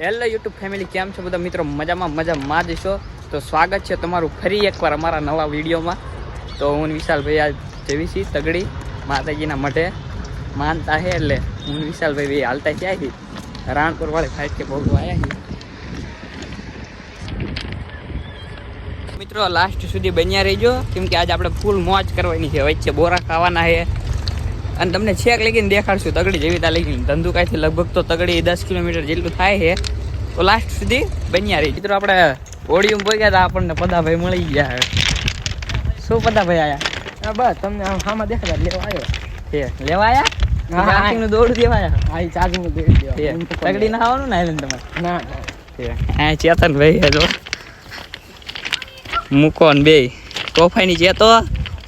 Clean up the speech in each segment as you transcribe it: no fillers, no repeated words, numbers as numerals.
Hello YouTube family, કેમ છો બધા મિત્રો? મજામાં જ છો? તો સ્વાગત છે તમારું ફરી એકવાર અમારા નવા વિડીયોમાં. તો હું વિશાલભાઈ આ જેવી છીએ તગડી માતાજીના મઢે માનતા છે, એટલે હું વિશાલભાઈ હાલતા ક્યાં છીએ રાણપુર વાળી ફાઇટ કે બહુ આવ્યા છીએ. મિત્રો લાસ્ટ સુધી બન્યા રહીજો, કેમ કે આજે આપણે ફૂલ મોજ કરવાની છે. વચ્ચે બોરા ખાવાના છે અને તમને છેક લગીને દેખાડશું તગડી જેવી લગીને. ધંધુકાઈથી લગભગ તો તગડી 10 કિલોમીટર જેટલું થાય છે. તો લાસ્ટ સુધી બન્યા રહી. મિત્રો આપણે ઓડિયમ પહોંચ્યા હતા, આપણને પદાભાઈ મળી ગયા. શું પદાભાઈ આયા? બસ તમને આમાં દેખાતા લેવા આવ્યો છે. લેવા આવ્યા? ચાર્જિંગ નું દોડ દેવાયા? હા, ચાર્જિંગ નું દોડ દેવા. તગડી ના આવવાનું ને તમારે? ના હા, ચેતનભાઈ હે જો મૂકો ને બે તોફાઈની ચેતો,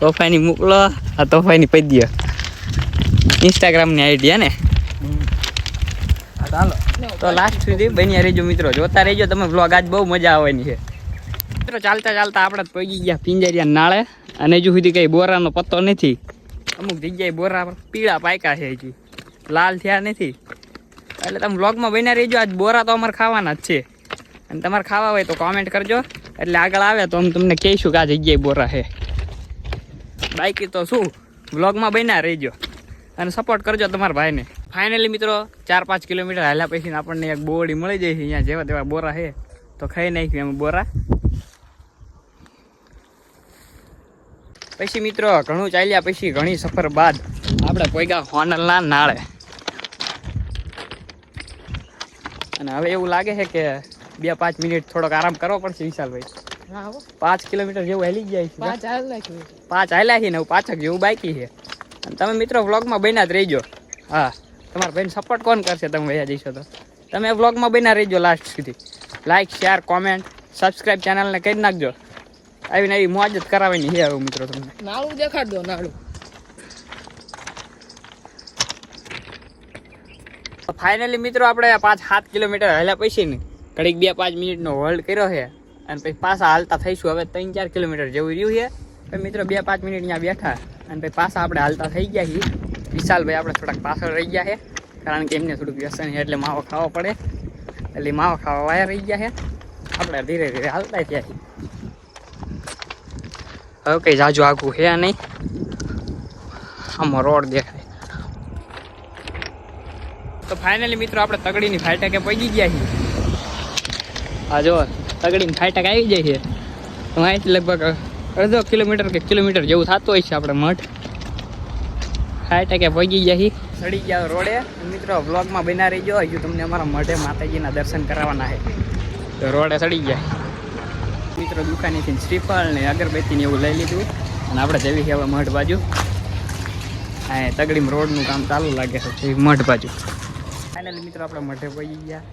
તોફાઈની મોકલો, આ તોફાઈની પદ્ય ઇન્સ્ટાગ્રામની આઈડી ને. ચાલો તો લાસ્ટ સુધી બન્યા રહેજો મિત્રો, જોતા રહેજો તમે વ્લોગ. આજ બહુ મજા આવવાની છે મિત્રો. ચાલતા ચાલતા આપણે પહોંચી ગયા પિંજરિયા નાળે, અને હજુ સુધી કઈ બોરાનો પત્તો નથી. અમુક જગ્યાએ બોરા પીળા પાક્યા છે, હજી લાલ થયા નથી. એટલે તમે વ્લોગમાં બન્યા રહેજો. આજ બોરા તો અમારે ખાવાના જ છે, અને તમારે ખાવા હોય તો કોમેન્ટ કરજો, એટલે આગળ આવે તો અમે તમને કહીશું કે આ જગ્યાએ બોરા છે. બાકી તો શું, વ્લોગમાં બન્યા રહેજો અને સપોર્ટ કરજો તમારા ભાઈને. ફાઇનલી મિત્રો 4-5 કિલોમીટર હાલ્યા પછી આપણને એક બોવડી મળી જાય છે. અહીંયા જેવા તેવા બોરા છે તો ખાઈ નાખ્યું એમ બોરા. પછી મિત્રો ઘણું ચાલ્યા પછી ઘણી સફર બાદ આપણે પોઈગા હોનલના નાળે. અને હવે એવું લાગે છે કે 2-5 મિનિટ થોડોક આરામ કરવો પડશે વિશાલભાઈ. 5 કિલોમીટર જેવું હાલી જાય છે. 5 હાલ્યા છે ને પાછળ જેવું બાકી છે. અને તમે મિત્રો વ્લોગમાં બન્યા જ રહેજો. હા, તમારા ભાઈને સપોર્ટ કોણ કરશે? તમે વયા જઈશો તો તમે વ્લોગમાં બન્યા રહેજો લાસ્ટ સુધી. લાઇક, શેર, કોમેન્ટ, સબસ્ક્રાઈબ ચેનલને કરી નાખજો. આવીને આવી મોજ જ કરાવવાની છે હવે મિત્રો. તમને નાળું દેખાડ દો. નાળું ફાઇનલી મિત્રો આપણે 5-7 કિલોમીટર હાલ્યા પછી ને ઘડીક 2-5 મિનિટનો હોલ્ડ કર્યો છે, અને પછી પાછા હાલતા થઈશું. હવે 3-4 કિલોમીટર જેવું રહ્યું છે. પછી મિત્રો 2-5 મિનિટ ત્યાં બેઠા અને પછી પાછા આપણે હાલતા થઈ ગયા છીએ. વિશાલભાઈ આપણે થોડાક પાછળ રહી ગયા છે, કારણ કે એમને થોડુંક વ્યસન છે, એટલે માવો ખાવો પડે. એટલે માવો ખાવા વાયા રહી ગયા છે. આપણે ધીરે ધીરે હાલતા થયા છીએ. હવે કંઈ જાજુ આઘું છે નહીં, આમાં રોડ દેખાય. તો ફાઇનલી મિત્રો આપણે તગડીની ફાટકે પહોંચી ગયા છીએ. હા જો તગડીની ફાટક આવી જાય છે. તો અહીંથી લગભગ અડધો કિલોમીટર કે કિલોમીટર જેવું થતું હોય છે આપણે મઠ ફાટકે પહોંચી ગયા છીએ. ચડી ગયા રોડે. મિત્રો વ્લોગમાં બન્યા રહીજો, હજુ તમને અમારા મઢે માતાજીના દર્શન કરાવવાના છે. તો રોડે ચડી ગયા મિત્રો. દુકાનેથી શ્રીફળ ને અગરબત્તીને એવું લઈ લીધું, અને આપણે જેવી છે હવે મઢ બાજુ. હા, તગડીમાં રોડનું કામ ચાલુ લાગે છે મઢ બાજુ. ફાઇનલી મિત્રો આપણે મઢે પહોંચી ગયા,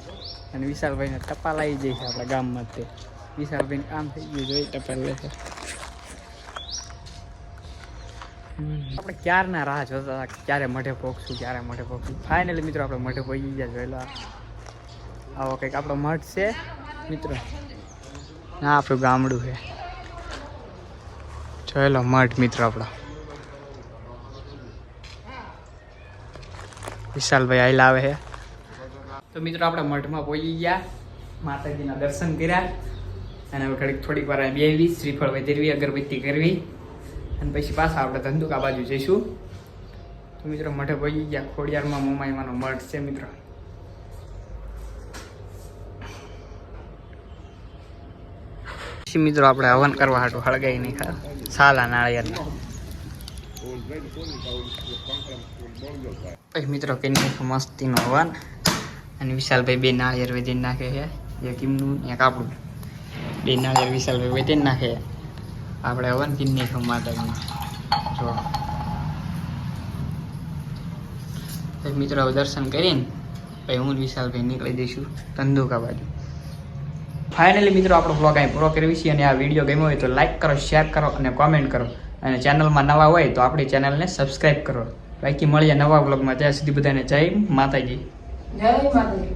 અને વિશાલભાઈને ટપાલ આવી જાય છે આપણા ગામમાં. તે વિશાલભાઈને કામ થઈ ગયું, જોઈ ટપાલ લે છે. આપણે ક્યારના રાહ જોતા હતા, ક્યારે મઢે પહોંચશું, ક્યારે મઢે પહોંચશું. ફાઇનલી મિત્રો આપણે મઢે પહોંચી ગયા. જોયેલો આવો કંઈક આપણો મઠ છે મિત્રો. ના, આપણું ગામડું છે. જોયેલો મઠ મિત્રો આપણો. વિશાલભાઈ આયલા આવે છે. તો મિત્રો આપણે મઠમાં પહોંચી ગયા, માતાજીના દર્શન કર્યા, અને હવે ઘડીક થોડીક વાર બેસવી, શ્રીફળ વધેરવી, અગરબત્તી કરવી, અને પછી પાછા આપણે ધંધુકા બાજુ જઈશું. તો મિત્રો મઠે પહોંચી ગયા. ખોડિયારમાં મોમાઈમાંનો મઠ છે મિત્રો. પછી મિત્રો આપણે હવન કરવા હાટું હળગાઈ નહીં ખા સાલા નાળિયેરના. પછી મિત્રો કઈ મસ્તીનો હવન, અને વિશાલભાઈ 2 નાળિયેર વેચીને નાખે છે. એક એમનું એક આપણું. 2 નાળિયેર વિશાલભાઈ વેચીને નાખે. આપણે હવન કરી નાખ્યું માતાજીને. જો મિત્રો હવે દર્શન કરીને પછી હું વિશાલભાઈ નીકળી દઈશું ધંધુકા બાજુ. ફાઇનલી મિત્રો આપણો વ્લોગ અહીં પૂરો કરવી છે, અને આ વિડીયો ગમ્યો હોય તો લાઈક કરો, શેર કરો અને કોમેન્ટ કરો, અને ચેનલમાં નવા હોય તો આપણી ચેનલને સબસ્ક્રાઈબ કરો. બાકી મળીએ નવા વ્લોગમાં. ત્યાં સુધી બધાને જય માતાજી. જય માતાજી.